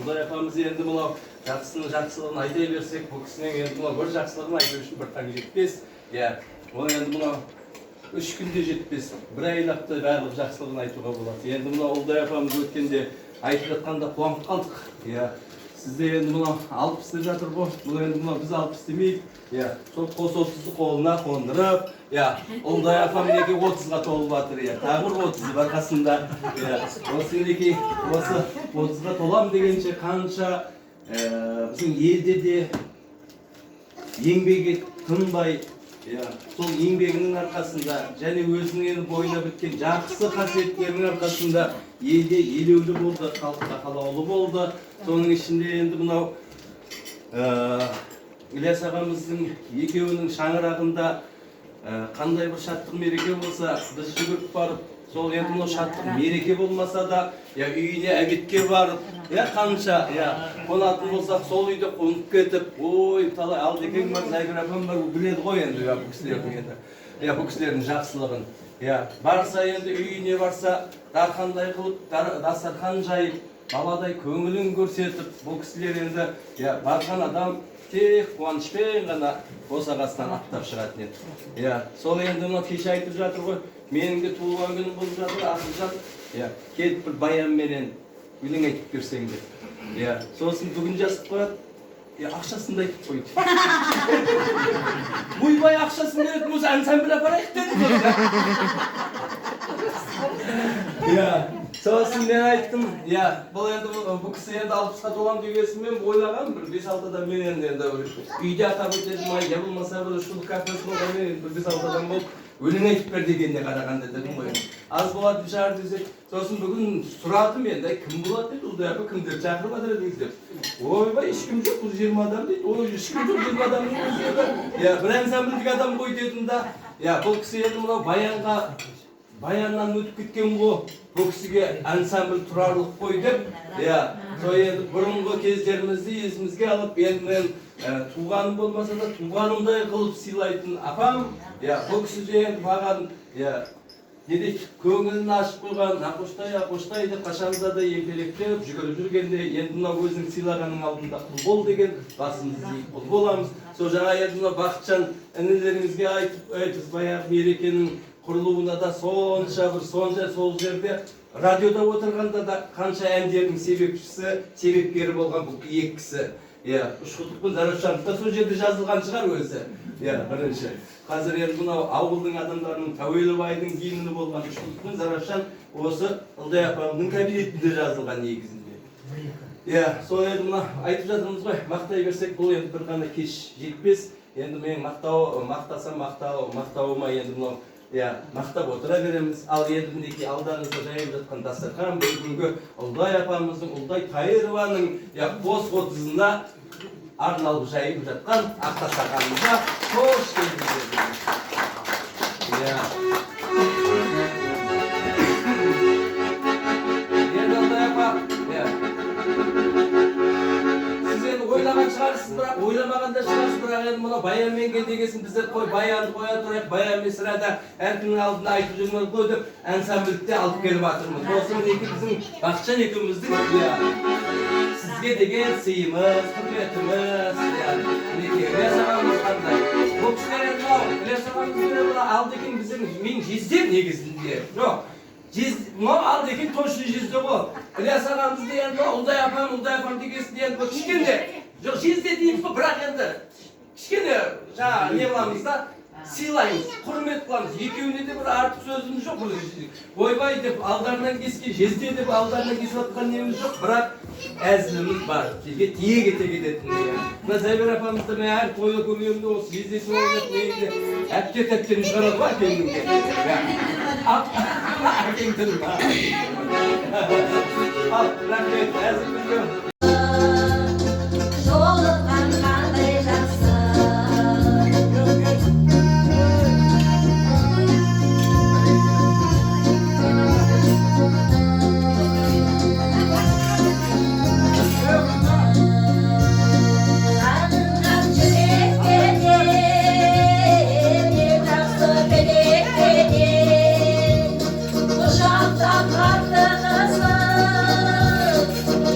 Құдай апамыз енді мынау жақсылығын айта берсек, бұл кісінің енді мынау бір жақсылығын айту үшін бір таң жетпес. Ол енді мынау 3 күнде жетпес, бір айлапта барлық жақсылығын айтуға болады. Енді мынау Құдай апамыз өткенде айтып жатқанда қуанып қалдық. Сізде енді мынау 60 деп жатыр ғой. Бұл енді мынау біз 60 демейік. Сол қос 30-ды қолына қондырып, Құдай апам неге 30-ға толып жатыр. Тағы бір 30 бар қасында. Осы неге осы 30-ға толам дегенше қанша біздің елде де еңбегі тынбай, сол еңбегінің арқасында және өзінің бойына біткен жақсы қасиеттерінің арқасында елде елеулі болды, халыққа қалаулы болды. Соның ішінде енді мынау Ілияс ағамыздың екеуінің шаңырағында қандай бір шаттық мереке болса, біз жүгіріп барып, сол енді мынау шаттық мереке болмаса да, үйіне әбетке барып, қанша қонатын болсақ, сол үйде қонып кетіп, ой, талай Алдекең бар, Зайгүл апам бар, біледі ғой енді бұл кісілердің жақсылығын. Барса енді үйіне барса, дарқандай қылып, дастархан жайып, баладай көңілін көрсетіп, бұл кісілер енді барған адам тек қуанышпен ғана босағасынан аттап шығатын еді. Сол енді мына кеше айтып жатыр ғой, менің де туылған күнім болып жатыр, Ақылжан, келіп бір баянменен өлең айтып берсең деп. Сосын бүгін жазып қояды, ақшасын да айтып қойды. Ойбай ақшасын беретін болса ансамбль апарайық деді. Сосын мен айттым, бұл кісі енді 60-қа толам дегесімен ойлаған бір 5-6 адам мен енді үйде атап өтеді ма, я болмаса бір шұлық кафесі болған мен бір 5-6 адам болып өлең айтып бер дегенде қарағанда дедім ғой. Аз болады шығар десек, сосын бүгін сұрадым енді, кім болады деді, Құдай апа кімдер шақырып жатыр едіңіз деп. Ойбай, ешкім жоқ, бұл 20 адам дейді, ой, ешкім жоқ 20 адамның өзі. Бір ансамбльдік адам ғой дедім да, бұл кісі енді мынау баяннан өтіп кеткен ғой, бұл кісіге ансамбль тұрарлық қой деп, сол енді бұрынғы кездерімізді есімізге алып, енді мен туғаным болмаса да туғанымдай қылып сыйлайтын апам, бұл кісі де енді маған көңілін ашып қойған, ақоштай деп қашанда да еркелектеп жүгіріп жүргенде, енді мынау өзінің сыйлағанның алдында құл бол деген, басымызды иіп құл боламыз. Сол жаңа енді мынау Бақытжан інілеріңізге айтып, баяғы мерекенің құрылуына да сонша сол жерде радиода отырғанда да қанша әндердің себепкері болған бұл екі кісі. Ұшқұлдық пен Зарашанов та сол жерде жазылған шығар өзі. Бірінші. Қазір енді мынау ауылдың адамдарының Тәуелбайдың гимні болған Ұшқұлдық пен Зарашан осы Құдай апамның кабинетінде жазылған негізінде. Сол енді мына айтып жатырмыз ғой, мақтай берсек бұл енді бір ғана кеш жетпес. Енді мен мақтасам мақтауыма енді мынау мақтап отыра береміз. Ал енді мінекей алдарыңызда жайылып жатқан дастархан бүгінгі Ұлдай апамыздың, Ұлдай Тайырованың қос 30-ына арналып жайылып жатқан ақ дастарханымызға қош келдіңіздер. Енді Ұлдай апа, сіз енді ойлаған шығарсыз, бірақ ойламаған да шығарсыз, бірақ енді мына баянмен кел дегесін біздер қой баянды қоя тұрайық, баянмен сірада әркімнің алдында айтып жүрміз ғой деп ансамбльде алып келіп жатырмыз. Осы мінекей біздің Бақытжан екеуміздің сізге деген сыйымыз, құрметіміз, мінекей Ілияс ағамыз қандай. Бұл кісілер енді Ілияс ағамыз Алдекең біздің мен жездем негізінде. Жоқ, мынау Алдекең точно жезде ғой. Ілияс ағамызды енді Ұлдай апам дегесінде енді кішкене жоқ, жезде дейміз ғой, бірақ енді кішкене жаңа не қыламыз да, сыйлаймыз, құрмет қыламыз. Екеуіне де бір артық сөзіміз жоқ. Ойбай деп алдарынан кескен, жезде деп алдарынан кесіп жатқан неміз жоқ, бірақ әзіліміз бар. Жерге тие кете кететін. Мына Зайбер апамызды мен әр тойда көргенімде осы жездесін ойнап негізде әптеп-әптеп шығарады ғой әкеңніңге. Әкең тұрып. Ал, рахмет, әзіл білген.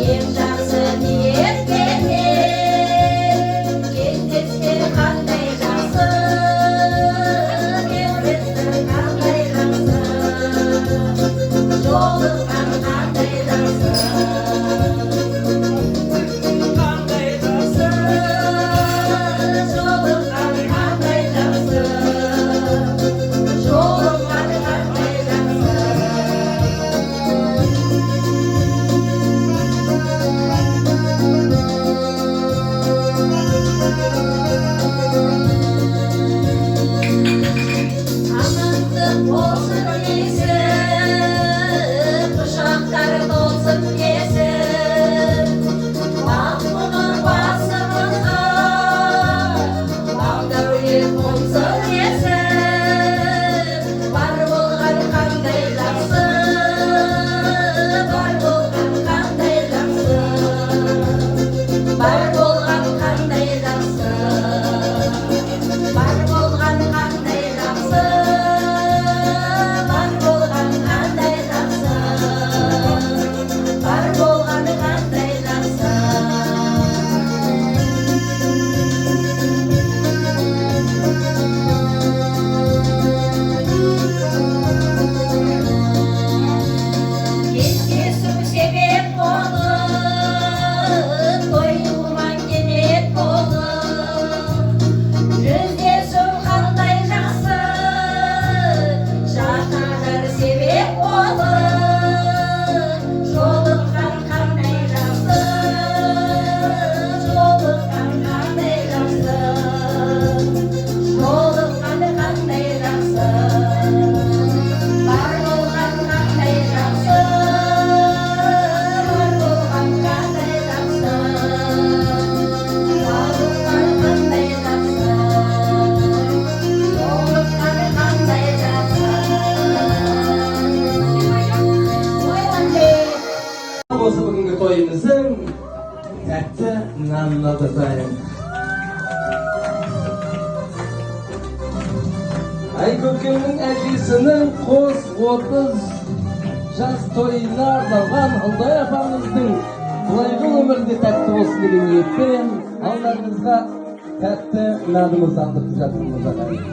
Em бар болған қандай жақсы, бар болған қандай жақсы, бар болған қандай жақсы, бар болған қандай жақсы. Кездесу себеп болып, той думан кенет болып, жүздесу қандай жақсы, жақындар себеп болып, жолыққан қандай жақсы, жолыққан қандай жақсы, жолыққан қандай жақсы, бар болған қандай жақсы, бар болған қандай жақсы, жолыққан қандай жақсы, жолыққан қандай жақсы. Осы бүгінгі тойымыздың тәтті нанына да дайын. Айкөкемнің әжесінің қос 30 жас тойына арналған Ылдай апамыздың былайғы өмірде тәтті болсын деген ниетпен алдарыңызға тәтті нанымызды алдырып жатырмыз ағайын.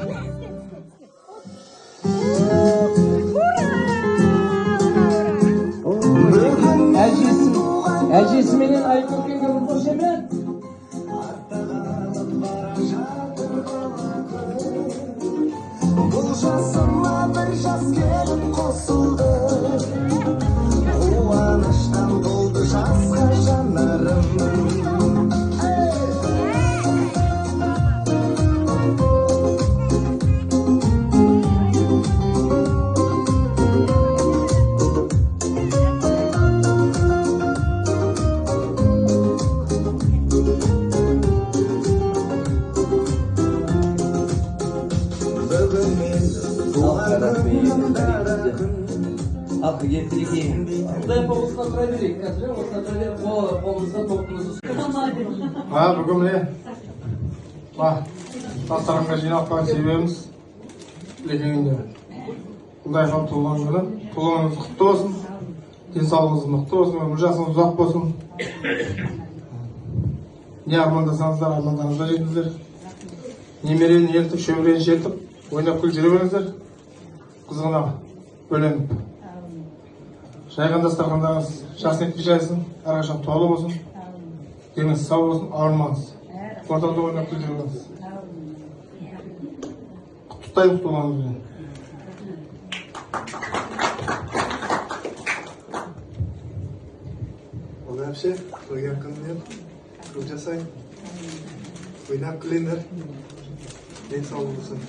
Әжесіменен Айкөкемге бір қошемет. Бұл жасыма бір жас келін қосылды, қуаныштан толды жасқа жанарым. Бүгін мен Ақ ертеге. Ылдай апа осына тұра берейік. Осына тұра беріп, қолымызға тоқтымызды Бүгін міне тастарымға жиналып қалған себебіміз лекеңінде Ылдай апам туылған күні. Туылғаныңыз құтты болсын, денсаулығыңыз мықты болсын, өмір жасыңыз ұзақ болсын. Не армандасаңыздар, армандарыңызға жетіңіздер. Немерені ертіп, шөберені шертіп, ойнап күліп жүре беріңіздер. Қызығына бөленіп. Жайған дастархандарыңыз жасын етпей жайсын, әрқашан толы болсын. Деніңіз сау болсын, ауырмаңыз. Ортада ойнап күліп жүре беріңіз. Құттықтаймыз туылғаныңызбен. Ылдай әпше, тойған күнінен көп жасайын. Ойнап күлеңдер. Денсаулық болсын.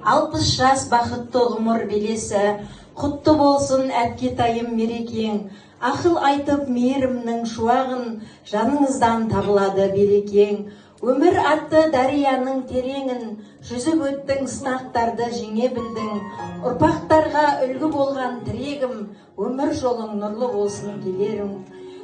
60 жас бақытты ғұмыр белесі, құтты болсын әпкетайым мерекең. Ақыл айтып мейірімнің шуағын, жаныңыздан табылады берекең. Өмір атты дарияның тереңін, жүзіп өттің сынақтарды жеңе білдің. Ұрпақтарға үлгі болған тірегім, өмір жолың нұрлы болсын келерің.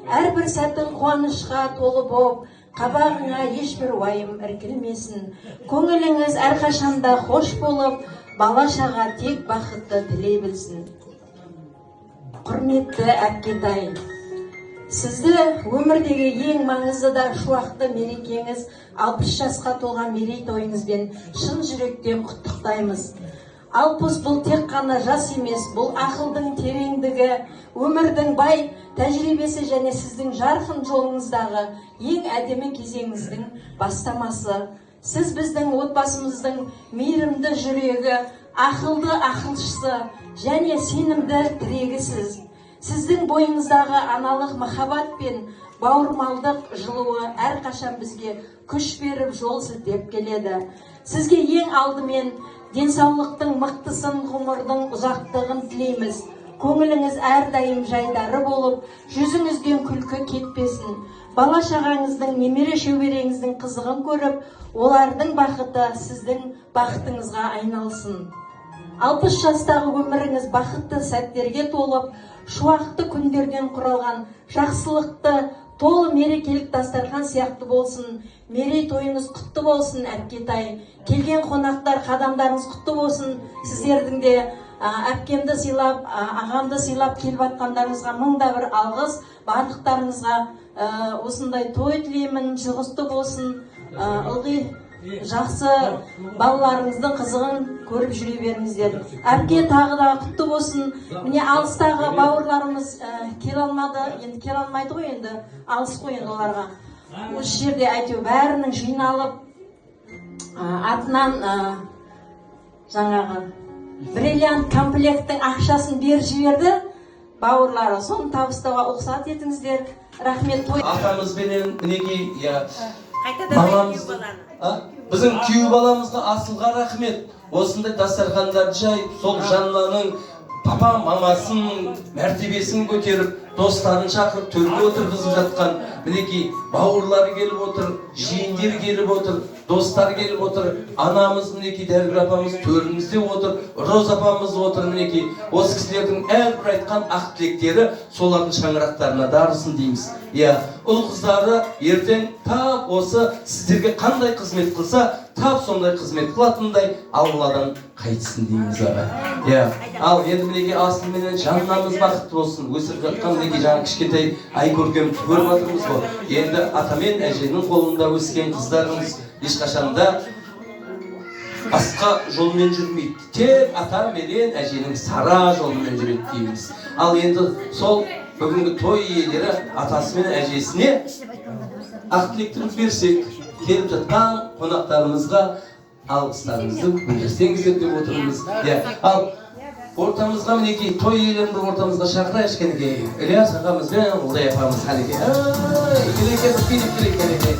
Әрбір сәтің қуанышқа толы боп, қабағыңа ешбір уайым іркілмесін. Көңіліңіз әрқашанда хош болып, бала-шаға тек бақытты тілей білсін. Құрметті әпкетай, сізді өмірдегі ең маңызды да шуақты мерекеңіз 60 жасқа толған мерейтойыңызбен шын жүректен құттықтаймыз. 60 бұл тек қана жас емес, бұл ақылдың тереңдігі, өмірдің бай тәжірибесі және сіздің жарқын жолыңыздағы ең әдемі кезеңіңіздің бастамасы. Сіз біздің отбасымыздың мейірімді жүрегі, ақылды ақылшысы және сенімді тірегісіз. Сіздің бойыңыздағы аналық махаббат пен бауырмалдық жылуы әрқашан бізге күш беріп жол сілтеп келеді. Сізге ең алдымен денсаулықтың мықтысын, ғұмырдың ұзақтығын тілейміз. Көңіліңіз әрдайым жайдары болып, жүзіңізден күлкі кетпесін. Бала-шағаңыздың, немере шөбереңіздің қызығын көріп, олардың бақыты сіздің бақытыңызға айналсын. 60 жастағы өміріңіз бақытты сәттерге толып, шуақты күндерден құралған жақсылықты, толы мерекелік дастархан сияқты болсын. Мерейтойыңыз құтты болсын, әпкетай. Келген қонақтар, қадамдарыңыз құтты болсын. Сіздердің де әпкемді сыйлап, ағамды сыйлап келіп атқандарыңызға мыңда бір алғыс. Барлықтарыңызға осындай той тілеймін, жұғысты болсын. Ылғи жақсы балаларыңыздың қызығын көріп жүре беріңіздер. Әпке тағы да құтты болсын. Міне алыстағы бауырларымыз келе алмады, енді келе алмайды ғой, енді алыс қой енді оларға. Осы жерде әйтеу бәрінің жиналып атынан жаңағы бриллиант комплекттің ақшасын беріп жіберді. Бауырлары, соны табыстауға ұқсат етіңіздер. Рахмет. Атамызбенен мінекей, мамамыздың, біздің күйеу баламызға Асылға рахмет. Осындай дастархандарды жайып, сол жаннаның папа мамасының мәртебесін көтеріп, достарын шақырып төрге отырғызып жатқан мінекей бауырлары келіп отыр, жиендер келіп отыр, достар келіп отыр, анамыз мінекей Дәргүл апамыз төрімізде отыр, Роза апамыз отыр мінекей. Осы кісілердің әрбір айтқан ақ тілектері солардың шаңырақтарына дарысын дейміз. Ұл қыздары ертең тап осы сіздерге қандай қызмет қылса, тап сондай қызмет қылатындай Алладан қайтсын дейміз аға. Ал енді мінекей Асылменен жаннамыз бақытты болсын. Өсіріп жатқан мінекей жаңа кішкентай ай көркем көріп жатырмыз ғой. Енді ата мен әженің қолында өскен қыздарымыз ешқашанда басқа жолмен жүрмейді. Тек ата менен әженің сара жолымен жүреді дейміз. Ал енді сол бүгінгі той иелері атасы мен әжесіне ақ тілектерін берсек, келіп жатқан қонақтарымызға алғыстарыңызды білдірсеңіздер деп отырмыз. Ал ортамызға мінекей той иелерін ортамызға шақырайық кәнекей. Ілияс ағамыз бен Ұлдай апамыз кәнекей. Келеке.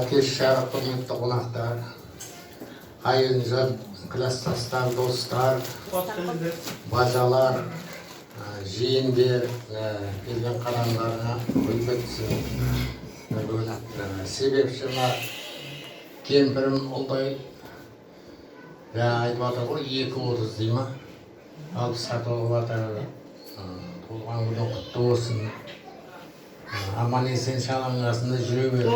Кеш жарық құрметті қонақтар, қайын кластастар, достар, бажалар, жиендер, келген қарандарына үлбетсін. Себепші кемпірім Ұлдай айтып жатыр ғой, 2:30 дей ма? 60-қа толып жатыр. Толған күні құтты болсын. Аман есен шалаңғасында жүре бер.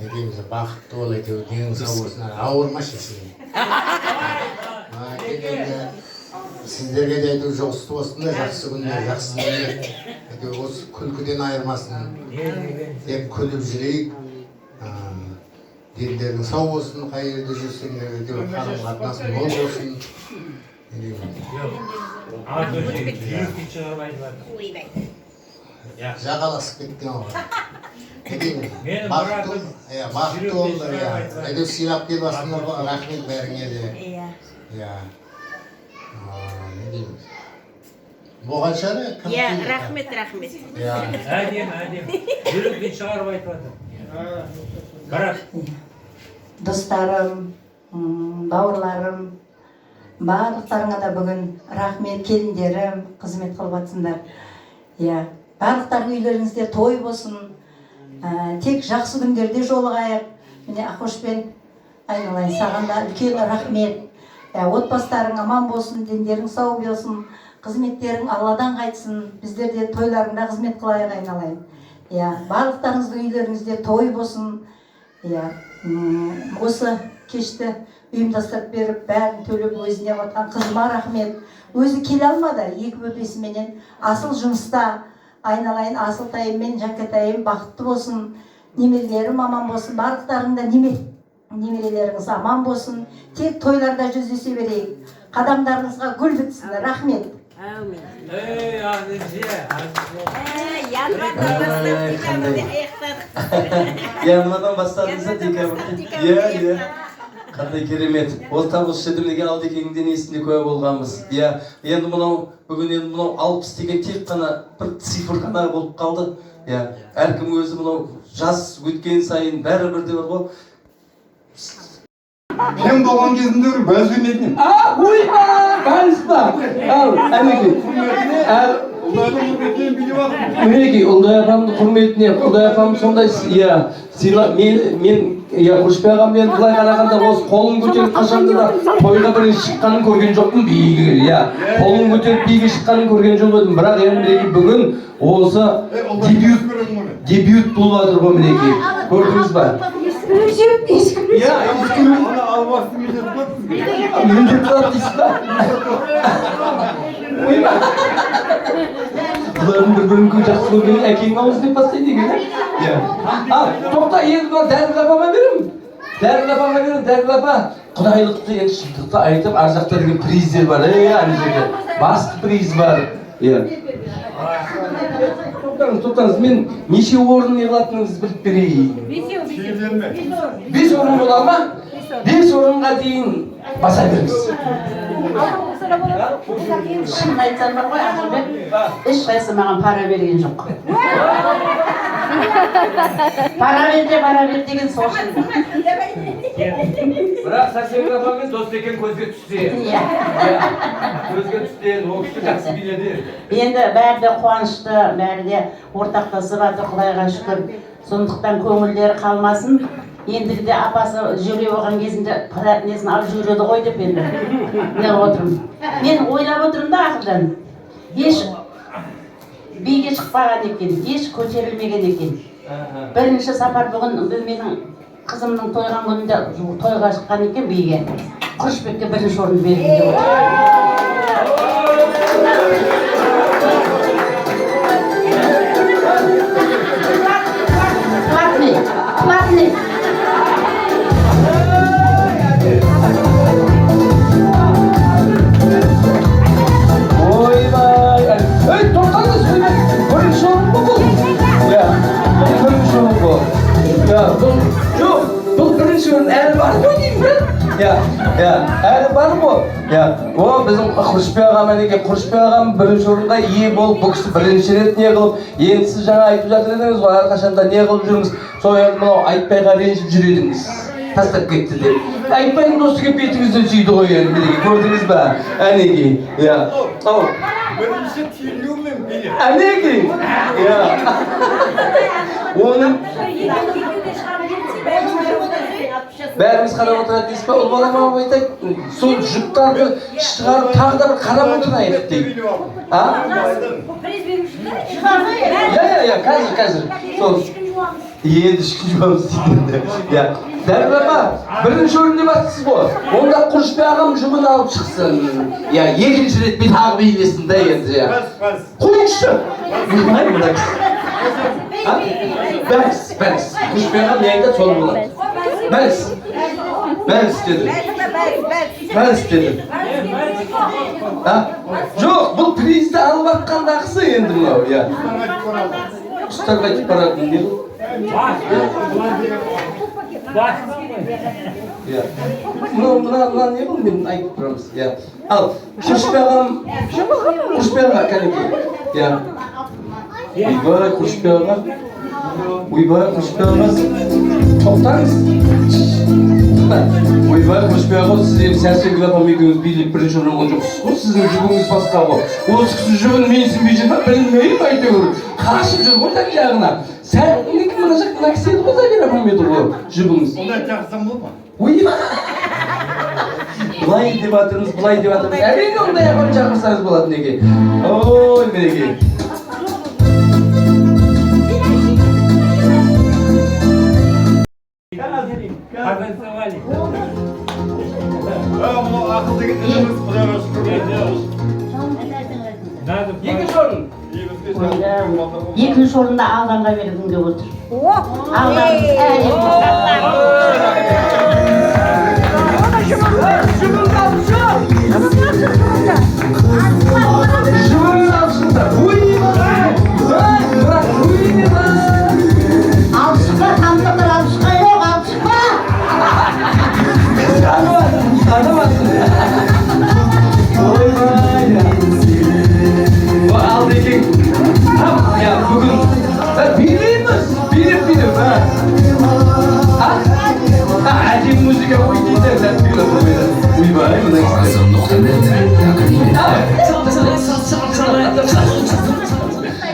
Екеуміз бақытты бол, әйтеуір денің сау болсын. Ауырмашы сізге. Сіздерге де әйтеуір жұғысты болсын да, жақсы күндер, жақсы күндер. Әйтеуір осы күлкіден айырмасын. Тек күліп жүрейік. Дендерің сау болсын, қай жерде жүрсеңдер, әйтеуір қарым қатынасың мол болсын. Жағаласып кеткен оған. Бақытты олдар, әйтеуір сыйлап келіп астында рахмет бәріңе де. Не дейміз? Болған шығар? Рахмет. Әдем. Жүректен шығарып айтып жатыр. Бірақ Достарым, бауырларым, барлықтарыңа да бүгін рахмет, келіндерім, қызмет қылып жатсыңдар. Барлықтардың үйлеріңізде той болсын, тек жақсы күндерде жолығайық. Міне Ақошпен айналайын, саған да үлкен рахмет. Отбастарың аман болсын, дендерің сау болсын, қызметтерің Алладан қайтсын, біздер де тойларыңда қызмет қылайық айналайын. Барлықтарыңыздың үйлеріңізде той болсын. Осы кешті ұйымдастырып беріп, бәрін төлеп өзіне батқан қызыма рахмет. Өзі келе алмады, 2 бөпесіменен асыл жұмыста. Айналайын, Асылтайым мен Жәкетайым бақытты болсын, немерелерім аман болсын, барлықтарында немерелеріңіз аман болсын. Тек тойларда жүздесе берейік. Қадамдарыңызға гүл бітсін. Рахмет. Янымадан бастадыңыздар декабрьде. Қандай керемет. Ол тап осы жердегі Алдекеңнің денесінде куә болғанбыз. Енді мынау бүгін енді мынау 60 деген тек қана бір цифр қана болып қалды. Әркім өзі мынау жас өткен сайын бәрібір де бар ғой. Hem doğan кезінде бәз өнетін. Ойба! Барыспа! Ал, әнеки. Құдайдың құрметінен билеп алып. Мінеки, Ұлдай апамның құрметіне, Ұлдай апам сондай, мен Күрішбай ағаммен былай қарағанда осы қолын көтеріп қашанда да тойға бірінші шыққанын көрген жоқпын биге, қолын көтеріп биге шыққанын көрген жоқ едім, бірақ енді бүгін осы дебют болып жатыр ғой мінеки, көрдіңіз ба? Ана албастың үйде тұлады. Үйінде тұлады дейсіз ба? Бұлардың бір-бірін жақсы көргенін әкең ауыз деп бастайды екен, ал, тоқта, енді бұлар Дәрігүл апама берем. Дәрігүл апа, құдайлықты енді шындықты айтып, ар жақта деген приздер бар, ана жерде, басты приз бар. Тоқтаңыз, мен неше орын неғылатыныңызды біліп берейін. 5 орын бола ма? 5 орынға дейін баса беріңіз. Шын айтсам бар ғой, Ақылбек, ешқайсы маған пара берген жоқ. Пара бер деген сол үшін. Бірақ Сәрсенбек апамен дос екен көзге түссе. Көзге түссе, ол кісі жақсы биледі. Енді бәрі де қуанышты, бәрі де ортақтасып жатыр, Құдайға шүкір. Сондықтан көңілдері қалмасын. Ендігі де апасы жүре оған кезінде несін алып жүреді ғой деп енді неғып отырмын. Мен ойлап отырмын да ақылдан. Еш биге шықпаған екен, еш көтерілмеген екен. Бірінші сапар бүгін менің қызымның тойған күнінде тойға шыққан екен биге. Күрішбекке бірінші орын берілді деп Платный. Бұл бірінші орын әлі бар ғой деймін бе? Әлі бар ғой. Біздің Күрішбай ағам әнеке, Күрішбай ағам бірінші орынға ие болып, бұл кісі бірінші рет не қылып, енді сіз жаңа айтып жатыр едіңіз ғой, әрқашанда не қылып жүріңіз, сол енді мынау айтпайға ренжіп жүр едіңіз. Тастап кетті деп. Айтпайдың досы келіп бетіңізден сүйді ғой енді, көрдіңіз ба? Әнеке, Бірінші түйілумен билеп. әнеке, оның бәріміз қарап отырады дейсіз ба? Ол балама айтайық, сол жұптарды шығарып тағы да бір қарап отырайық дейді. Қазір. Енді ішкі жуамыз дейді. Дәрігүл апа, бірінші орын деп атсыз ғой. Онда Күрішбай ағам жүгін алып шықсын. Екінші рет бір тағы бейлесін да енді. Қойыңызшы. Бәріс. Күрішбай ағам не айтады, сол болады. Бәріс деді. Жоқ, бұл призді алып атқандағысы енді мынау. Құстарға айтып баратын не бұл? Мына не бұл мен айтып тұрамыз. Ал, Күрішбай аға кәнеке. Ойбай, Күрішбай аға. Тоқтаңыз. Ойбай, Күрішбай аға, сіз Сәрсенбек апам екеуіңіз билеп бірінші орын алған жоқсыз ғой. Сіздің жүгіңіз басқа ғой. Осы кісі жүгін менсінбей жүр ма? Білмеймін әйтеуір. Қашып жүр ғой тәк жағына. Сәл мына жақтан аксиді қоза бере алмайды ғой жүгіңіз. Ондай жақсам болды ма? Ойбай! Бұлай деп жатырмыз. Әрине ондай апам жақырсаңыз болады неге. Ой, мінеке. Ақыл деген ініміз Құдайға шүкір. Екінші орында Алданға бердім деп отыр. Алданымыз әлем. Алшыққа, қамтықыр алшыққа жоқ, алшыққа! Алдекең, бүгін билейміз, билеп. Әдем музыка ойнайды.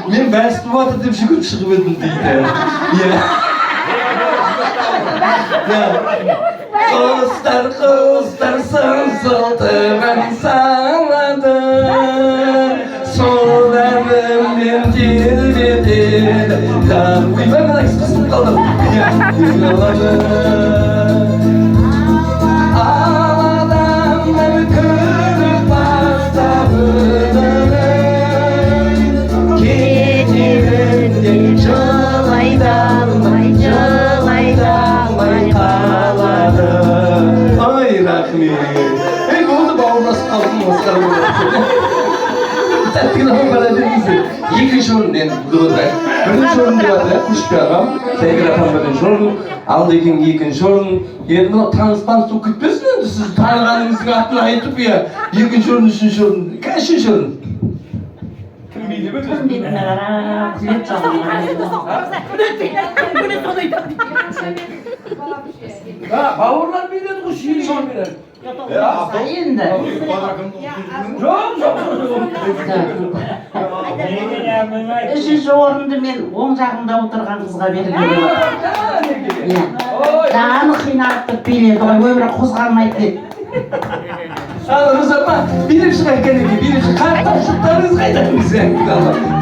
Men bas bo'lyapti deb shukr chiqib o'tdim deydi. Kostar sızıldı ben sağladım. Solarım girmedi. Ben kadar kısmını kaldım. Ağladım ben kırık bastabını. Gecelerinde çalaydan kaladım. Ay rahmet. Ey oldu bağırması kaldım maskara olarak. Tatlıklarım bana dediyse. Екінші орын енді бұлдай. Бірінші орын деп жатыр, Күшпе ағам. Сәйгір апам бірінші орын. Алдекең екінші орын. Енді мынау таныс болып кетпесін енді сіз танығаныңыздың атын айтып иә. Екінші орын, үшінші орын. Үшінші орын. Кім билеп еді? Кім билеп қара, күлет Бауырлар биледі ғой, шүйін орын биледі. енді. Үшінші орынды мен оң жағында отырған қызға бергім келіп отыр. Жаны қиналып тұрып биледі ғой, өмірі қозғалмайды деп. Ал Рузапа, билеп шығайық кәнеке, билеп шығайық. Қарттар жұптарыңыз қайдаңыз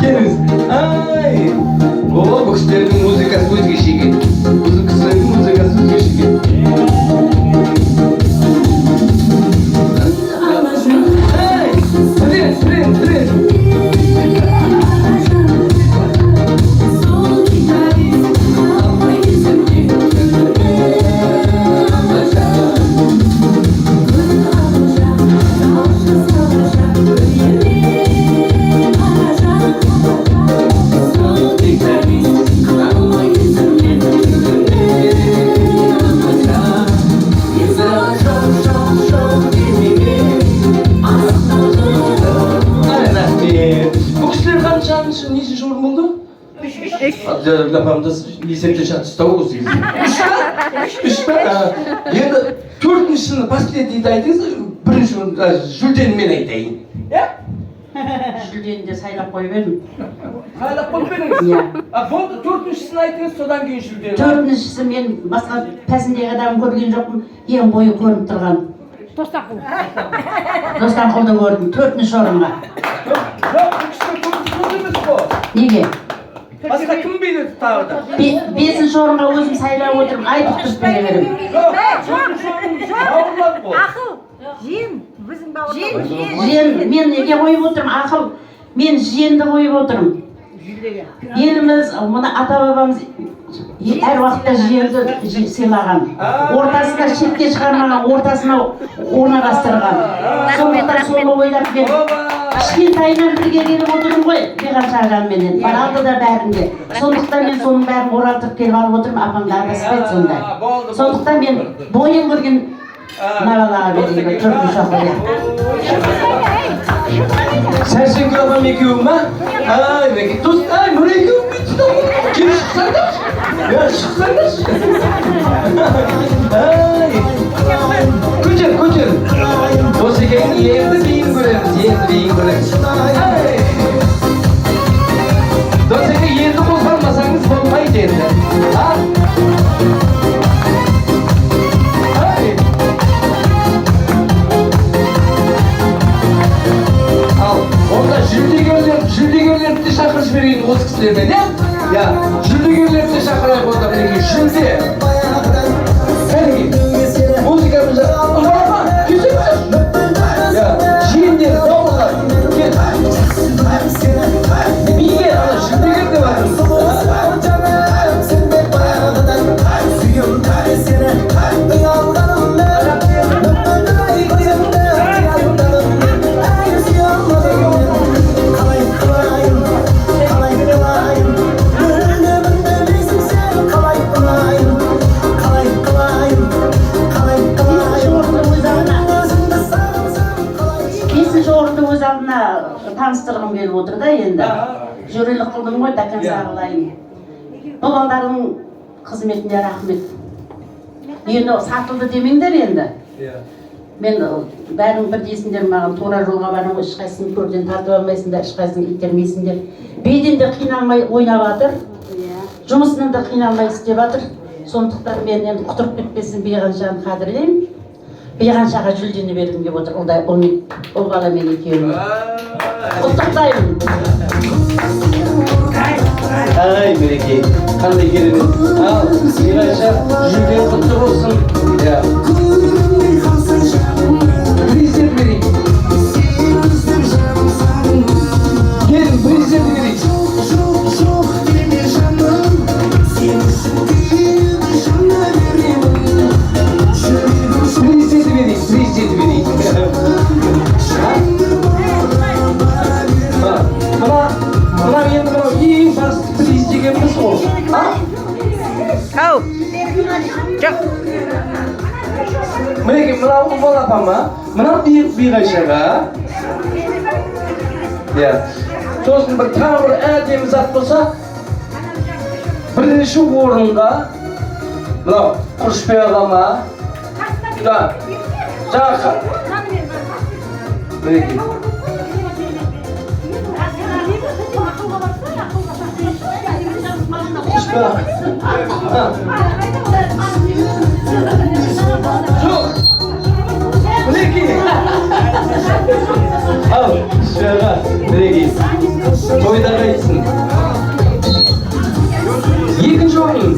келіңіз. Ай, о, бұл кісілердің музыкасы өзгеше екен. Бұл кісілердің музыкасы өзгеше екен. Нешінші орын болды? Лапамды есепте ұстау осы кезде. Үш па? Енді төртіншісіні последнийді айтыңыз, бірінші жүлдені мен айтайын. Жүлдені де сайлап қойып едім. Сайлап қойып едіңіз? Болды, төртіншісін айтыңыз, содан кейін жүлдені. Төртіншісі мен басқа пәсіндегі адам көрген жоқпын, ең бойы көрініп тұрған. Достанқұлды көрдім, төртінші орынға. Неге? Басқа кім биледі тағы да? Бесінші орынға өзім сайлап отырмын, айтып тұрып бере берем. Ақыл, жиен, біздің бауырлар. Жиен, мен неге қойып отырмын, ақыл, мен жиенді қойып отырмын. Еліміз, мұны ата-бабамыз әр уақытта жиенді сыйлаған. Ортасына шетке шығармаған, ортасына орналастырған. Сондықтан соны ойлап мен кішкентайынан бірге келіп отырмын ғой, Биғанша ағамменен. Баралды да бәрінде. Сондықтан мен соның бәрін оралтып келіп алып отырмын, апамды адаспайды сондай. Сондықтан мен бойын көрген Навалаға берейін, төртінші оқылы. Сәрсенкүл апам екеуі ма? Ай, мінеке, ай, мұны екеуі бүйтті. Келіп шықсаңдаршы. Шықсаңдаршы. Ай, көтер. Осы екен, енді бейін көреміз, Досеке, енді қозғалмасаңыз болмайды енді. Онда жүлдегерлерді шақырып жіберейін осы кісілермен, иә? Жүлдегерлерді шақырайық онда мінеке, жүлде. Кәнеке, музыкамыз ұлбарма, күйсеңіз. Жиендер, бауырлар, кел. Биге, ана жүлдегер деп атырмыз. Таныстырғым келіп отыр да енді. Жөрелік қылдым ғой, дәкән сағылайын. Бұл балдардың қызметіне рахмет. Енді сатылды демеңдер енді. мен бәрің бірдейсіңдер маған, тура жолға барам, ешқайсысын көрден тартып алмайсыңдар, ешқайсысын итермейсіңдер. Бейден де қиналмай ойнап жатыр, жұмысынан да қиналмай істеп жатыр. Сондықтан мен енді құтырып кетпесін Бейғаншаны қадірлеймін. Бейғаншаға жүлдені бергім келіп отыр, ол баламен екеуін. Құттықтаймын. Ай, Мереке, қандай керемет. Ал, Бейғанша жүлде құтты болсын. Президент берейік. Келін, президент берейік. Президент берейік. Мына енді ең басты приз дегеніміз ол. Ау. Жоқ. Мінеке, мынау ұлбал апама, мынау Бейғаншаға. Сосын бір тағы бір әдемі зат болса, бірінші орынға мынау Құрышбек ағама, жаңа мінеке. Жоқ, мінеке. Ал, шаға, мінеке. Тойда қайтсын. Екінші орын.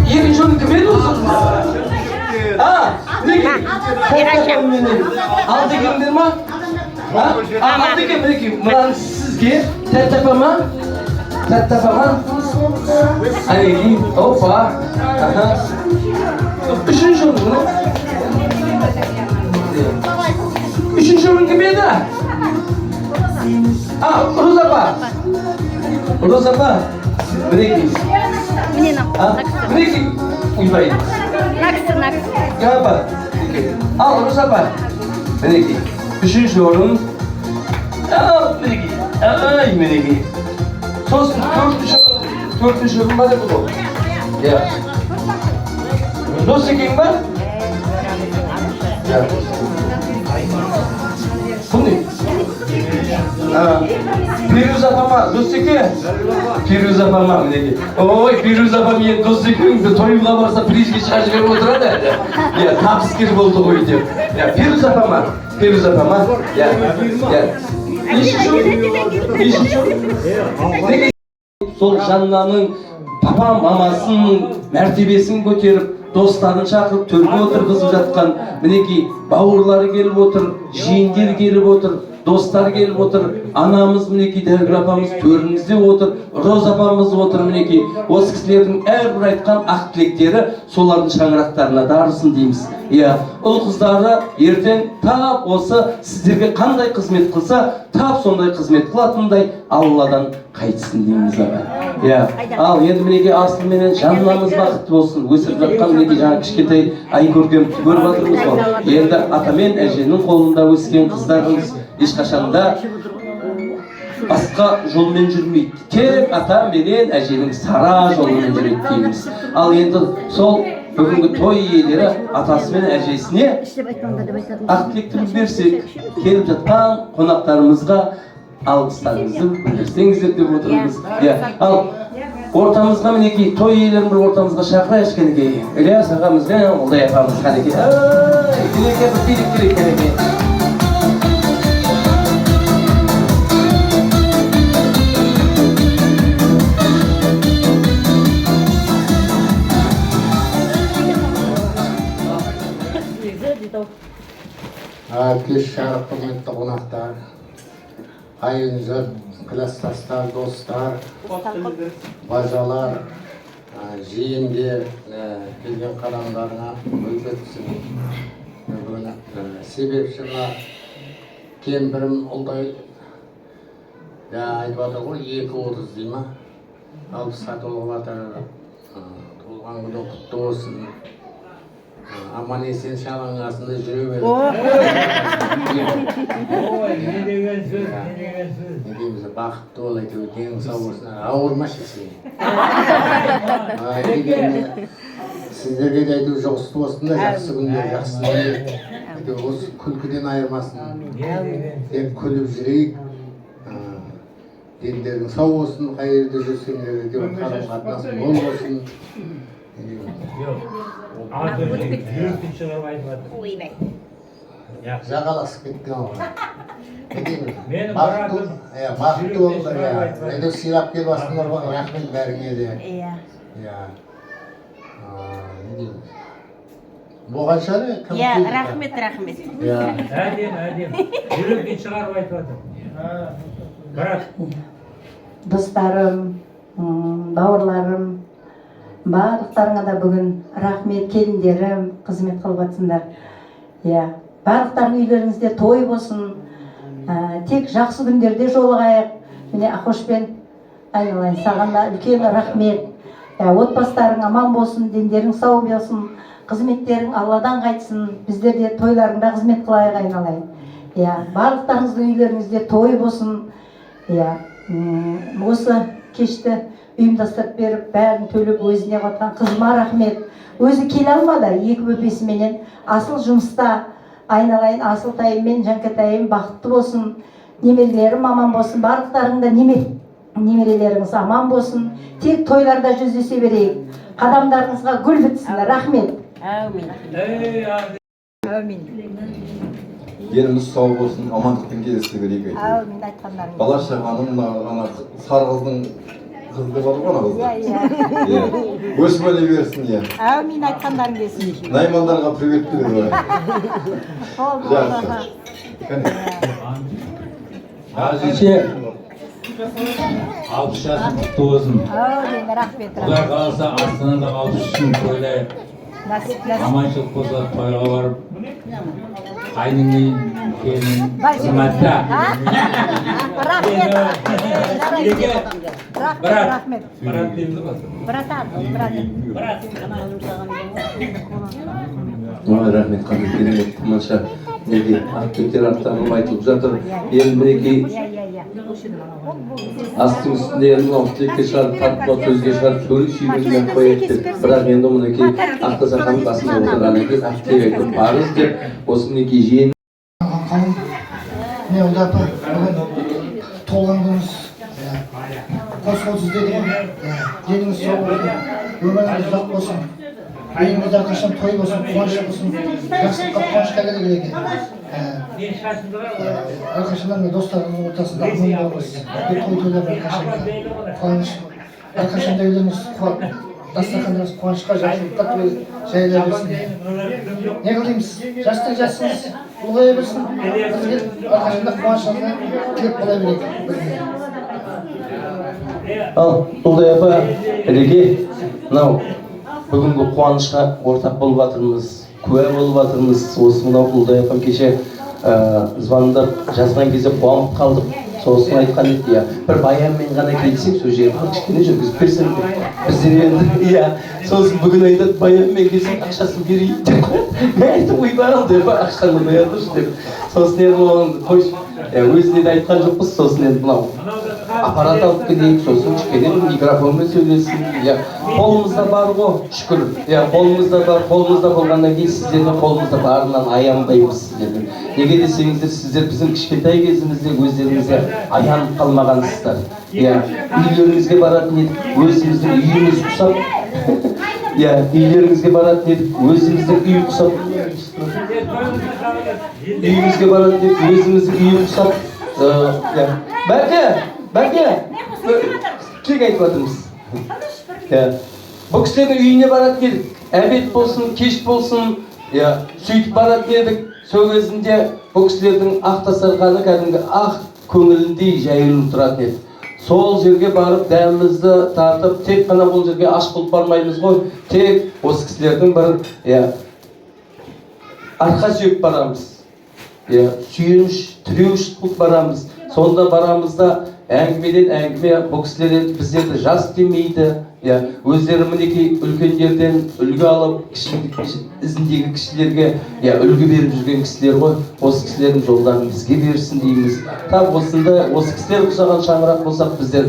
Екінші орын кім еді осы? Мінеке. Ал дегендер ма? Ал деген мінеке, мынаны сізге тәттапама. Әйелі, опа. Үшінші орын. Üçüncü oyun gibi de. Rozapa. Mereka. Mereka. Uyumayın. Gapa. Al Rozapa. Mereka. Üçüncü oyun. Mereka. Ay mereka. Sos dördüncü oyun var ya bu. Ya. Dostu kim var? Ya. Bu ne? Firuz apama, dostike. Firuz apama мінеке. Ой, Firuz apam енді достикеңді тойымға барса призге шығарып жіберіп отырады. Ya, табыскер болды ғой деп. Ya, Firuz apama. Ya. Нешінші? Сол Жаннаның папа мамасының мәртебесін көтеріп, достарын шақырып төрге отырғызып жатқан мінеки бауырлары келіп отыр, жиендер келіп отыр, достар келіп отыр, анамыз мінеки Дәргүл апамыз төрімізде отыр, Роза апамыз отыр мінеки. Осы кісілердің әрбір айтқан ақ тілектері солардың шаңырақтарына дарысын дейміз. Ұл қыздары ертең тап осы сіздерге қандай қызмет қылса, тап сондай қызмет қылатындай Алладан қайтсын дейміз аға. Ал енді мінеке асылменен жаннамыз бақытты болсын. Өсіп жатқан мінеке жаңа кішкентай ай көргенімді көріп жатырмыз ғой. Енді ата мен әженің қолында өскен қыздарымыз ешқашанда басқа жолмен жүрмейді. Тек ата менен әженің сара жолымен жүреді дейміз. Ал енді сол бүгінгі той иелері атасы мен әжесіне ақ тілекті берсек, келіп жатқан қонақтарымызға алғыстарыңызды білдірсеңіздер деп отырмыз. Ал ортамызға мінеки той иелерін бір ортамызға шақырайық кәнекей. Ілияс ағамыз бен Ұлдай апамыз кәнекей. Кәнекей бір билік керек кәнекей. Кеш жарық құрметті қонақтар, айынжыр, кластастар, достар, бажалар, жиендер, келген қадамдарына өтсін. Себепшіна кемпірім ұлдай айтып жатыр ғой, 2:30 дей ма? 60-ға толып жатыр. Толған күні құтты болсын. аман есен шаланың астында жүре бер. Ой, не деген сөз, не деген сөз. Не дейміз, бақытты бол әйтеуір, денің сау болсын, ауырмашы сен. Сіздерге де әйтеуір жұғысты болсын да, жақсы күндер, жақсы күндер. Әйтеуір осы күлкіден айырмасын. Тек күліп жүрейік. Дендерің сау болсын, қай жерде жүрсеңдер, әйтеуір қарым-қатынасың мол болсын. Жүректен шығарып айтып жатыр. Жағаласып кеткен ол. Менің бақытты болыңдар, әйтеуір сыйлап келіп астыңдар ғой, рахмет бәріңе де. Иә. Болған шығар, кім? Иә, рахмет. Әдем. Жүректен шығарып айтып жатыр. Брат. Достарым, бауырларым, барлықтарыңа да бүгін рахмет, келіндерім, қызмет қылып жатсыңдар. Барлықтарың үйлеріңізде той болсын, тек жақсы күндерде жолығайық. Міне Ақошпен айналайын, саған да үлкен рахмет. Отбасыларың аман болсын, дендерің сау болсын, қызметтерің Алладан қайтсын, біздер де тойларыңда қызмет қылайық айналайын. Барлықтарыңыздың үйлеріңізде той болсын. Осы кешті ұйымдастырып беріп, бәрін төлеп өзіне қатқан қызыма рахмет. Өзі келе алмады, екі бөпесіменен асыл жұмыста айналайын, асыл тайым Жанкатайым бақытты болсын, немерелерім аман болсын, барлықтарыңда немерелеріңіз аман болсын, тек тойларда жүздесе берейік, қадамдарыңызға гүл бітсін. Рахмет. Әумин. Еліміз сау болсын, амандықпен кездесе берейік. Әумин айтқандарың. Бала шағаның сары қыздың қызды бар ғой, өсіп өле берсін. Әумин айтқандарың келсін. Наймандарға привет береді. Жақсы. Әзірше 60 жасың құтты болсын. Әумин, рахмет. Құдай қаласа Астанада 63-шін тойлайық. Аманшылық болса тойға барып, қайныңмен келін қызметта. Рахмет. Брат дейміз ғой. Брат. Рахмет, қабыл керемет, тамаша. Неге активтер аттанып айтылып жатыр. Енді мінекей астың үстінде енді тілекке шығарып, татпа сөзге шығарып, төрік сүймезмен қояйық деп. Бірақ енді мінекей Ақтасақаның басында отырғаннан кейін актив айтып барыз деп, осы мінекей жиен. Не олда апа, бүгін толған күніміз қос деді ғой. Деніңіз сау болсын, өміріңіз ұзақ болсын. Үйіңізде әрқашан той болсын, қуаныш болсын, жақсылыққа қуанышқа келе екен. Әрқашандар мен достарымыздың ортасында аман болыңыз. Тойлар әрқашан қуаныш, әрқашанда үйлеріңіз дастархандарыңыз қуанышқа, жақсылыққа жайыла берсін. Не қылдаймыз? Жастың жасыңыз ұлғая берсін. Бізге әрқашанда қуанышыңызға тілек бола берейік. Ал, Ұлдай апа, Реге, мынау бүгінгі қуанышқа ортақ болып жатырмыз, куә болып жатырмыз. Осы мынау Ұлдай апам кеше звондап жазған кезде қуанып қалдық. Сосын айтқан еді, бір баянмен ғана келсек, сол жерді кішкене жүргізіп берсем деп. Біздер енді, сосын бүгін айтады, баянмен келсек ақшасын берейік деп. Мен айтып ойбай ал деп, ақшаны баяндыршы деп. Сосын енді оған қойшы, өзіне де айтқан жоқпыз. Сосын енді мынау аппарат алып келейік, сосын кішкене микрофонмен сөйлесін. Қолымызда бар ғой, шүкір. Қолымызда бар, қолымызда болғаннан кейін сіздердің қолымызда барынан аянбаймыз сіздердің. Неге десеңіздер, сіздер біздің кішкентай кезімізде өздеріңізге аянып қалмағансыздар. Үйлеріңізге баратын едік, өзіміздің үйіміз құсап. Үйлеріңізге баратын едік, өзіміздің үй құсап. Үйімізге баратын едік, өзіміздің үй құсап. Бәке, кек айтып жатырмыз. Бұл кісілердің үйіне баратын едік, әбет болсын, кеш болсын, сөйтіп баратын едік. Сол кезінде бұл кісілердің Ақтасарқаны кәдімгі ақ көңіліндей жайылып тұратын еді. Сол жерге барып, дәмімізді тартып, тек қана бұл жерге аш болып бармаймыз ғой, тек осы кісілердің бір арқа сүйеп барамыз. Сүйеніш, тіреуіш қылып барамыз. Сонда барамызда әңгімеден әңгіме, бұл кісілер біздерді жас демейді, иә өздері мінекей үлкендерден үлгі алып ізіндегі кісілерге иә үлгі беріп жүрген кісілер ғой. Осы кісілердің жолдарын бізге берсін дейміз. Тап осындай осы кісілер ұқсаған шаңырақ болсақ біздер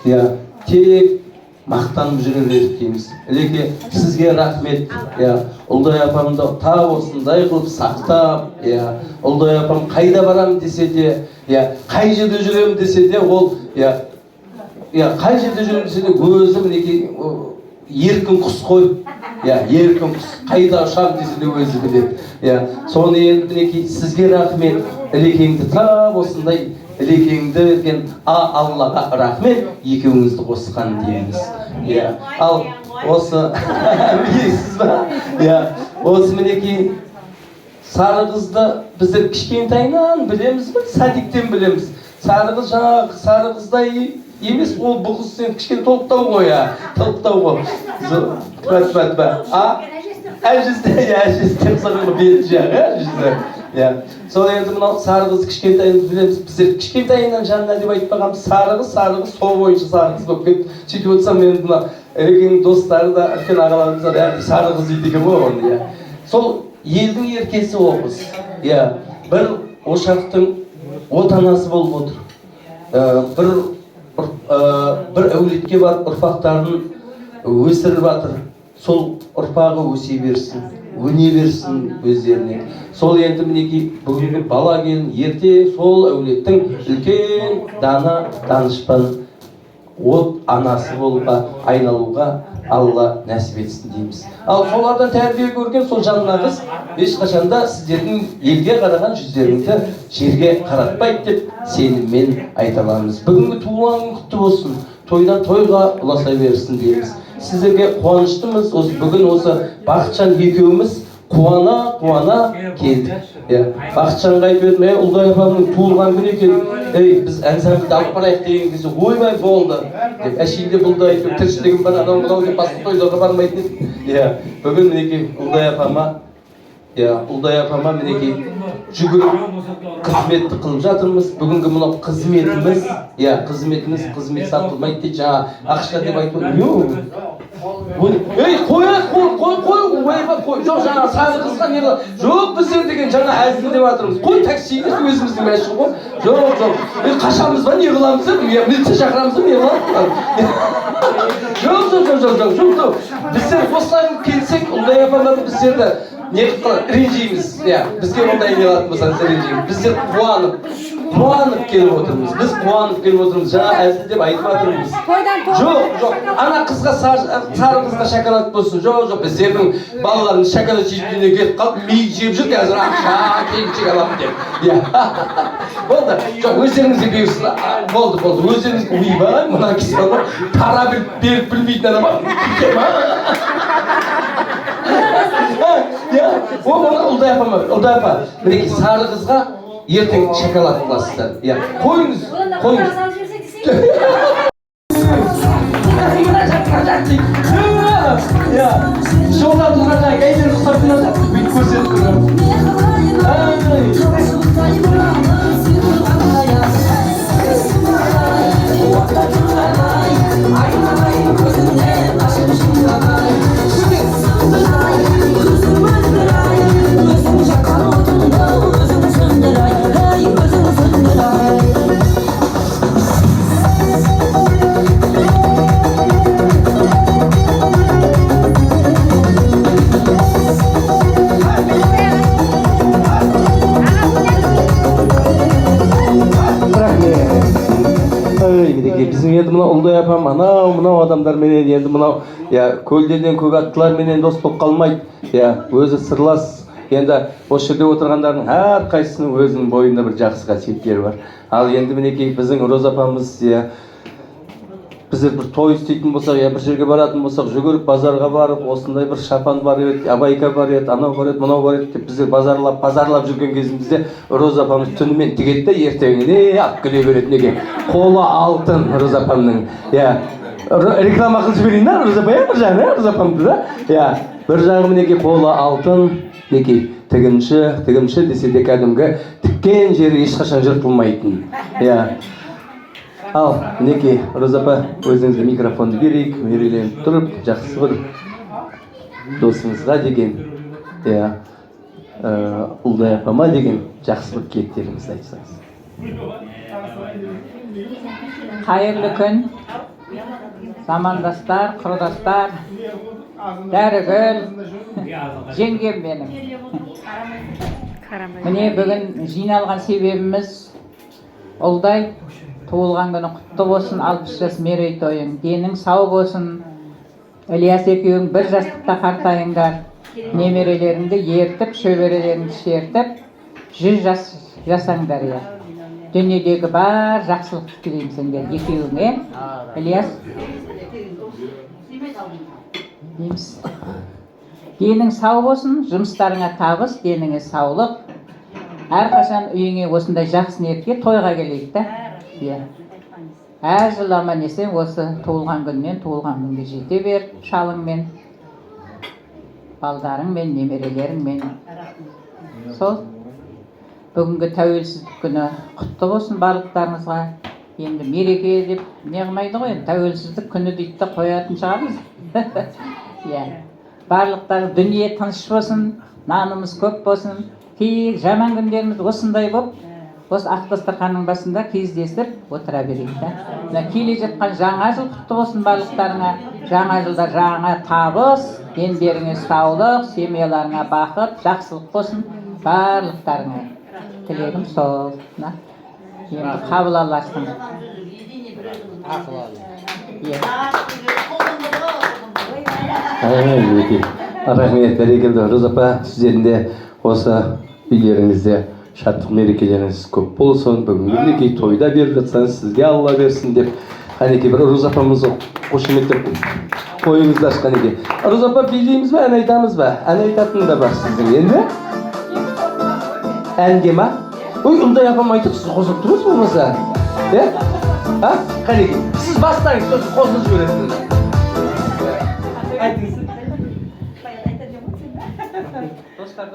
иә тек мақтанып жүре бердік дейміз. Ілеке сізге рахмет. иә Ұлдай апамды тап осындай қылып сақтап, иә Ұлдай апам қайда барам десе де, иә қай жерде жүрем десе де, ол иә қай жерде жүрем десе де өзі мінекей еркін құс қой. иә еркін құс. Қайда ұшам десе де өзі біледі. иә соны енді мінекей сізге рахмет. Ілекеңді тап осындай ілекеңді берген Аллаға рахмет, екеуіңізді қосқан дейміз. иә ал осы білесіз ба? иә осы мінекей сары қызды біздер кішкентайынан білеміз бе? Садиктен білеміз. Сары қыз жаңағы сары қыздай емес, ол бұл қыз сен кішкене толықтау ғой. толықтау ғой. Әжесіне сағынғы беті жағы әжесі. Сол енді мынау сары қыз кішкентайын білеміз. Біздер кішкентайынан жанына деп айтпағанбыз. Сары қыз сол бойынша сары қыз болып кетті. Сөйтіп отырсам мен мына Ілекеңнің достары да үлкен ағаларымыз да сары қыз дейді екен ғой оны. Сол елдің еркесі ол қыз. бір ошақтың отанасы болып отыр. бір әулетке барып ұрпақтарын өсіріп жатыр. Сол ұрпағы өсе берсін, өне берсін өздеріне. Сол енді мінекей бүгінгі бала келін ерте сол әулеттің үлкен дана данышпан от анасы болуға айналуға Алла нәсіп етсін дейміз. Ал солардан тәрбие көрген сол жанына қыз ешқашанда сіздердің елге қараған жүздеріңді жерге қаратпайды деп сеніммен айта аламыз. Бүгінгі туған құтты болсын, тойдан тойға ұласа берсін дейміз. Сіздерге қуаныштымыз. Бүгін осы Бақытжан екеуміз қуана келдік. Бақытжанға айтып едім, Ұлдай апамның туылған күні екен, біз ансамбльді алып барайық деген кезде ойбай болды деп, әшейінде бұлда айтып тіршілігім бар, анау мынау деп басқа тойларға бармайтын еді. Бүгін мінекей Ұлдай апама мінекей жүгіріп қызметті қылып жатырмыз. Бүгінгі мынау қызметіміз, қызмет сатылмайды дейді. Жаңа ақша деп айтып қой, жоқ жаңа сары қызға не қылады? Жоқ, біздер деген жаңа әзіл деп жатырмыз. Қой, таксиді өзіміздің мәшін ғой. Жоқ, қашамыз ба, не қыламыз ба? Милиция шақырамыз ба, не қыламыз? Жоқ. Біздер осылай келсек, Ұлдай апамды біздерді не қылып ренжейміз. Бізге ондай не қылатын болсаңыз ренжейміз. Біздер қуанып келіп отырмыз. Біз қуанып келіп отырмыз. Жаңа әзіл деп айтып жатырмыз. Жоқ. Ана қызға сары қызға шоколад болсын. Жоқ. Біздердің балаларымыз шоколад жейтініне кетіп қалып, мейі жеп жүр, қазір ақша келіншек аламын деп. Болды. Жоқ, өздеріңізге берсін. Болды. Өздеріңізге ойбай, мына кісі бар, пара беріп білмейтін адам бар. Ұлдай апа, мінекей сары қызға ертең шоколад қыласыздар. Қойыңыз. Жолда тұрғанда әйдер құсапын атап, бүйтіп көрсетіп тұрған. Біздің енді мынау Ұлдай апам мынау адамдарменен енді мынау көлденен көк аттыларменен дос болып қалмайды. Өзі сырлас. Енді осы жерде отырғандардың әрқайсысының өзінің бойында бір жақсы қасиеттері бар. Ал енді мінекей біздің Роза апамыз біздер бір той істейтін болсақ, бір жерге баратын болсақ, жүгіріп базарға барып, осындай бір шапан бар еді, абайка бар еді, анау бар еді, мынау бар еді деп біздер базарлап жүрген кезімізде Роза апамыз түнімен тігеді де ертеңіне алып келе береді. Неге? Қолы алтын Роза апамның. Реклама қылып жіберейін да Роза апа, бір жағы Роза апамды да. Бір жағы мінекей қолы алтын, неге? Тігінші десе де кәдімгі тіккен жері ешқашан жыртылмайтын. Ал, мінекей, Роза апа, өзіңізге микрофонды берейік, мерейленіп тұрып, жақсы бір досыңызға деген, ұлдай апама деген жақсы бір тілектеріңізді айтсаңыз. Қайырлы күн, замандастар, құрдастар, дәрігүл, жеңгем менің. Міне бүгін жиналған себебіміз ұлдай туылған күні құтты болсын, 60 жас мерейтойың, денің сау болсын. Ілияс екеуің бір жастықта қартайыңдар, немерелеріңді ертіп, шөберелеріңді шертіп, 100 жас жасаңдар. Дүниедегі бар жақсылықты тілеймін сендер екеуіңе. Ілияс, дейміз. Денің сау болсын, жұмыстарыңа табыс, деніңе саулық. Әрқашан үйіңе осындай жақсы ниетке тойға келейік та. Әр жыл аман есен осы туылған күннен туылған күнге жете бер, шалыңмен, балдарыңмен, немерелеріңмен. Сол бүгінгі тәуелсіздік күні құтты болсын барлықтарыңызға. Енді мереке деп не қылмайды ғой, тәуелсіздік күні дейді де қоятын шығармыз. Барлықтар дүние тыныш болсын, нанымыз көп болсын. Кей жаман күндеріміз осындай болып, осы ақ дастарханның басында кездесіп отыра берейік та. Келе жатқан жаңа жыл құтты болсын барлықтарыңа. Жаңа жылда жаңа табыс, дендеріңе саулық, семьяларыңа бақыт, жақсылық болсын барлықтарыңа. Тілегім сол. Енді қабыл аласың. Рахмет, бәрекелді. Роза апа, сіздерінде осы үйлеріңізде шаттық мерекелеріңіз көп болсын. Бүгінгі мінекей тойда беріп жатсаңыз, сізге Алла берсін деп. Қанекей бір Роза апамызды қошеметтеп қойыңыздар. Қанекей. Роза апа, билейміз ба, ән айтамыз ба? Ән айтатын да бар сіздің енді. Әнге ма? Ой, ұндай апам айтып, сіз қосып тұрыңыз болмаса. Қанекей, сіз бастаңыз, сосын қосып жібересіңіз. Айтыңыз. Достар.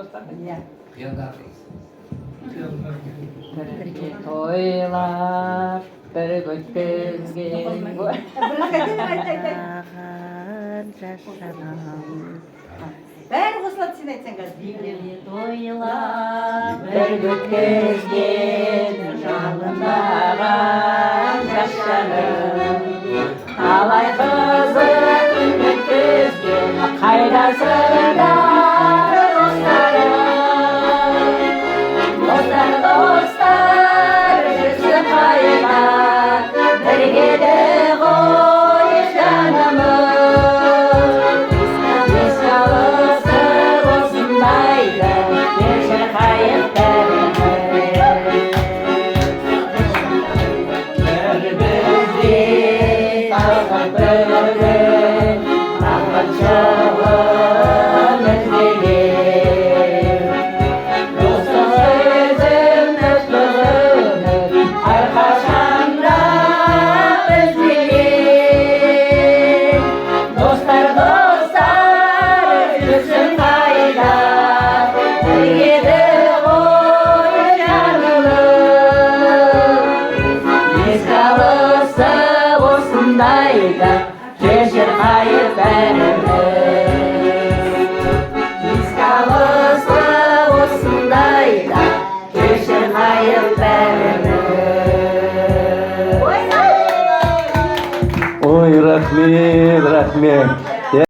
Бірге тойлап, бір өткізген бәрі қосылады сен айтсаң қазір. Тойлап, бір өткізген жалындаған жас жаным, қалай қызық өткізген қайдасыңдар достар, жүрсін қайда, бірге де ғой жанымыз. Еске алысы осындайды, кешір қайықтарымыз. Бір-бірде салған бүгін, ақын шоғын іздеген. Кешір қайыр бәріміз. Еске алысы осындайда, кешір қайыр бәріміз. Ой, рахмет. Ya,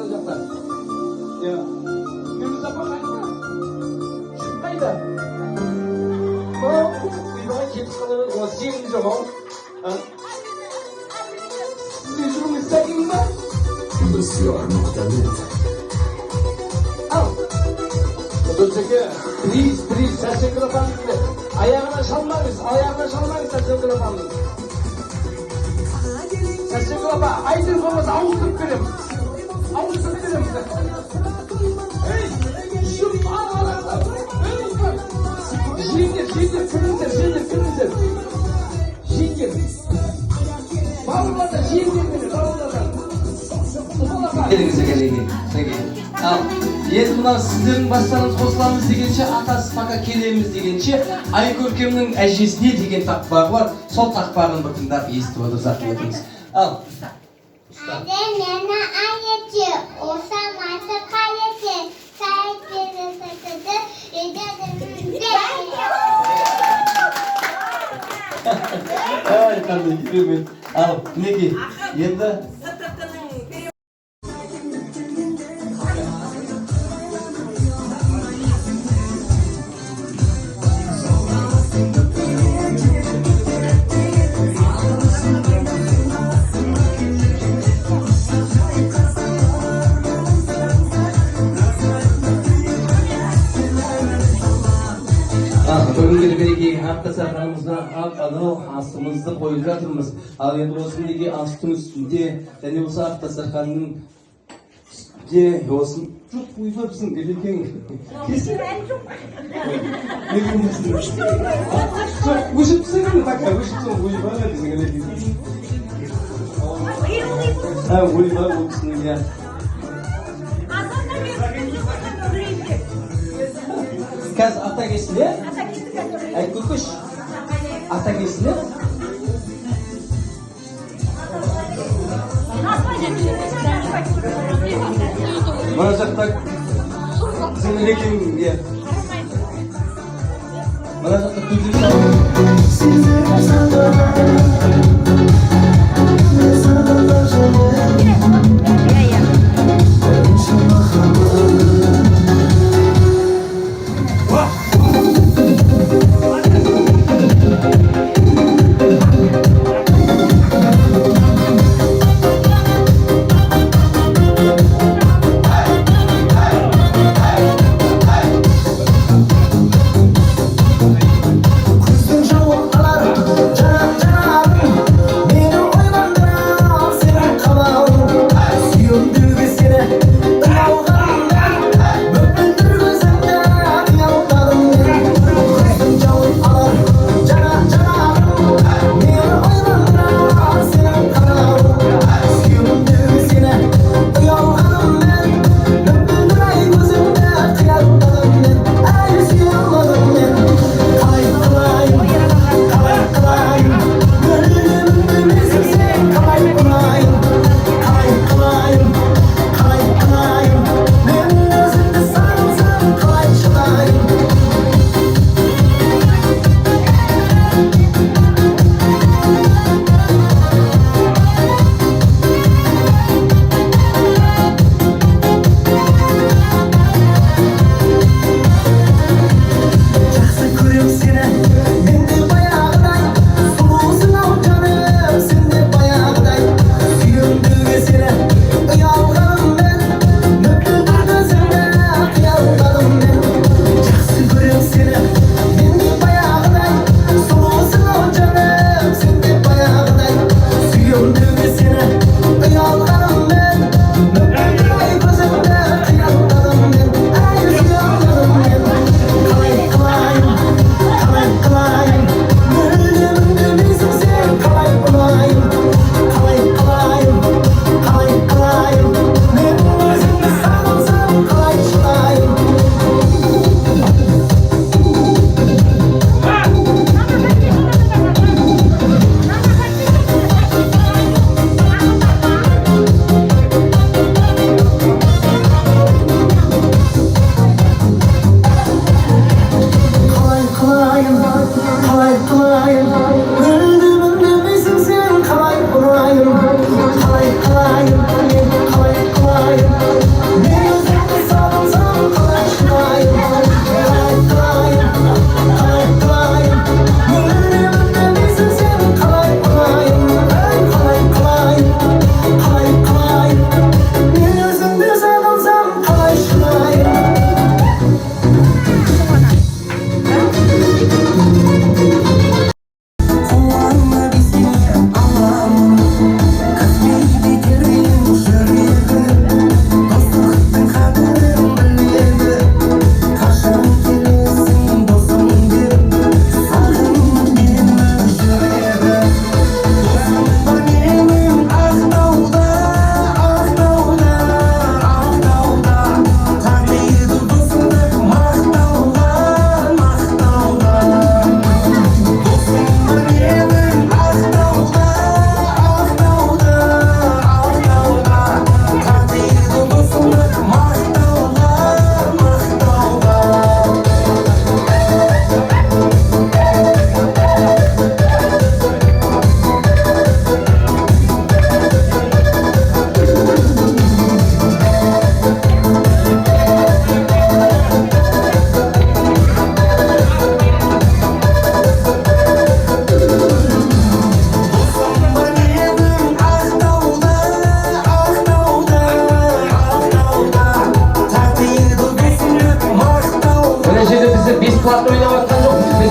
ана жақта. Иә. Гүлназ апа қайда? Жүк қайда? Үйбаға кетіп қалады. Ол сенің жоқ ау. Сізде жүріңіз сәйін ба? Ал. Өтсеке, приз, сәрсен графамызды. Аяғына шалмаңыз, сәрсен графамыз. Сәрсен графа, айдың болмаса ауыстырып береміз. Ей, жүк ағаларда. Жеңдер, кіріңдер. Жеңдер. Бауырларда, жеңдер мені, бауырларда. Ал, енді мына сіздердің бастарыңыз қосыламыз дегенше, атасы пока келеміз дегенше, Айкөркемнің әжесіне деген тақпағы бар. Сол тақпағын бір тыңдап естіп отырсақ өтіңіз. Ал. Мені айеті, осам айты қайеті, сайттері сатыды, Ай, қандай керемет. Ал, мінекей, енді бүгінгі берекеге Ақтасарханымызға анау асымызды қойып жатырмыз. Ал енді осы мінекей астың үстінде, және осы Ақтасарханның үстінде, осын жоқ қойбапсың, берекең. Кесін? Жоқ, өшіпсің енді така, өшіпсің ойба десің әлекең. Ойба ол кісінің, иә. Қазір ата кесін, е? Көкіш, ата кесін, е? Мына жақта сен лекең, е? Мына жақта көзір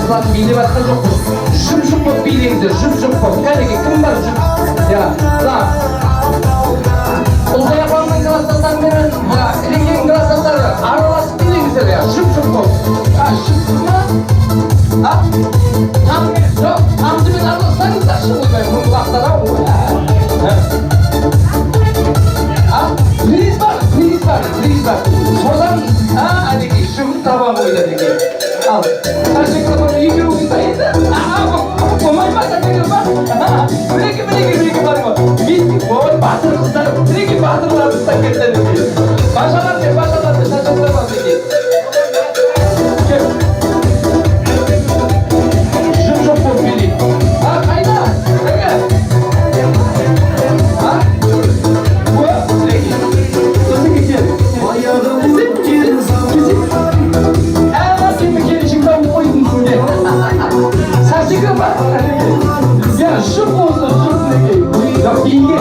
қылатын билеп жатқан жоқпыз. Жұп-жұп болып билеңіздер, жұп-жұп болып. Кәдеге кім бар жұп? Ұлғай апамның кластастарымен Ілеген кластастары араласып билеңіздер, жұп-жұп болып. Жұп-жұп ма? Жоқ, тамдымен аралассаңыздаршы ойбай, мұны лақтар-ау. Приз бар. Содан, әдеке, жүгіп таба қойды әдеке. Ал, Сәрсек апаны екеуіңіз дайынды. Болмай ма, Сәрсек апа? Мінеке бар ма? Ой, батыр қыздар, мінеке батырларды ұстап кетті әдеке. Башалар, Сәрсек апа әдеке. Жұп-жұп болып билейді. Қайда? Şu oldu, ya bilge.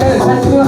Evet, sen de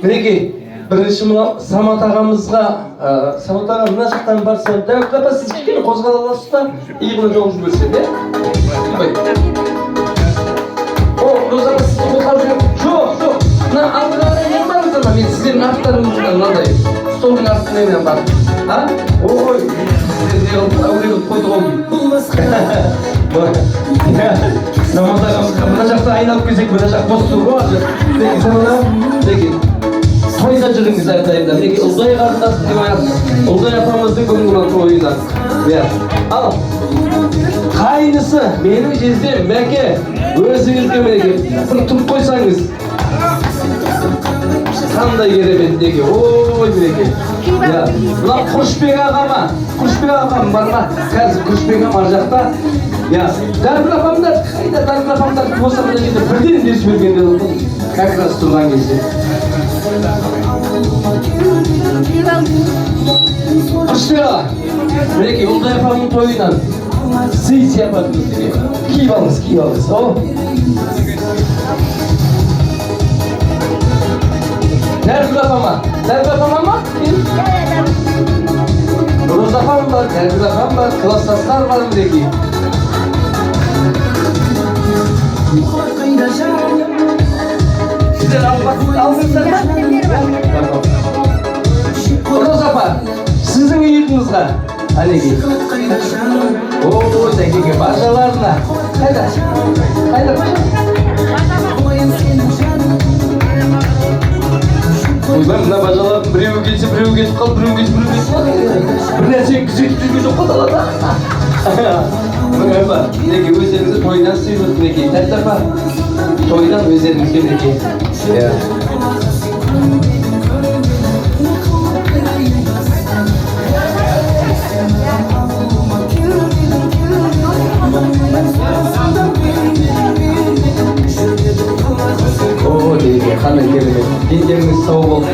Мінеке, бірінші мына Самат ағамызға, Самат аға мына жақтан барса, дәуіп апа сіз кішкене қозғала аласыз да, иығына жоғып жіберсем, О, Роза сіз қозғап жүріп, жоқ, мына алдыға қарай барыңыздар ма, мен сіздердің аттарыңыздан мынандай, столдың артынан бар. Ой, сіздерді әуре қылып қойды ғой. Самат ағамызға мына жақта айналып келсек, мына жақ бос тұр ғой. Тойда жүріңіз әрдайымда. Неге ұлдай қарындасым деп айтасыз. Ұлдай апамыздың бүгінгі тойынан. Ал, қайнысы менің жездем Мәке, өзіңізге мінеке бұны тұрып қойсаңыз. Қандай керемет неге, ой мінеке. Мына Құшбек ағам бар ма? Қазір Құшбек ағам ар жақта. Дәрбіл апамдар, қайда Дәрбіл апамдар болса мына жерде бірден дес бергенде болдым. Как раз тұрған кезде. Құшбек аға, мінеке ұлдай апамның тойынан сый сияпатыңыз деге. Киіп алыңыз. Nergül apama. Nergül apama mı? Rozа apam var, Nergül apam var, klassaslar var mı deki? Sizler aldınızlar mı? Rozа apa, sizin yurtunuzga. Halegi. Oo, sen bajalarına. Hayda. Hayda. Oyban mына бажалардың біреуі келсе біреуі кетіп қалды, біреуі келсе біреуі кетіп қалды. Bir нәрсені күзетіп жүрген жоқ қой далада. Мына мінекей өздеріңізді тойдан сыйлық мінекей. Тәтті апа, тойдан өздеріңізге мінекей. Иә. О, деге, қандай керемет. Дендеріңіз сау бол.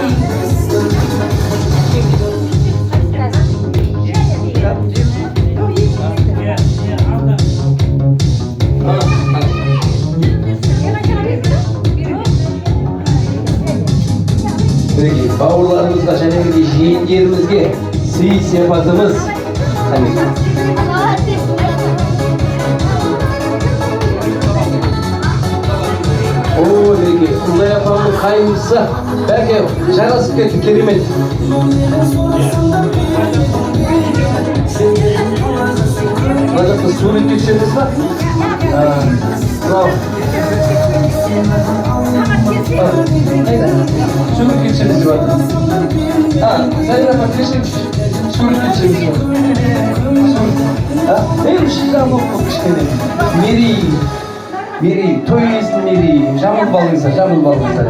Мінекей, бауырларымызға және де жиендерімізге сый сипатымыз. О, неге, Құлдай апамның қайымызы бәке жарасып кетті, керемет. Мына жақта сурет түсеміз ба? Сурет түсеміз ба? Сайын апа, кешіріңіз. Сурет түсеміз ба? Ей, шыжам болып кішкене. Мерей, той иесінің мерейі. Жамыл балыңыздар, жамыл балыңыздар.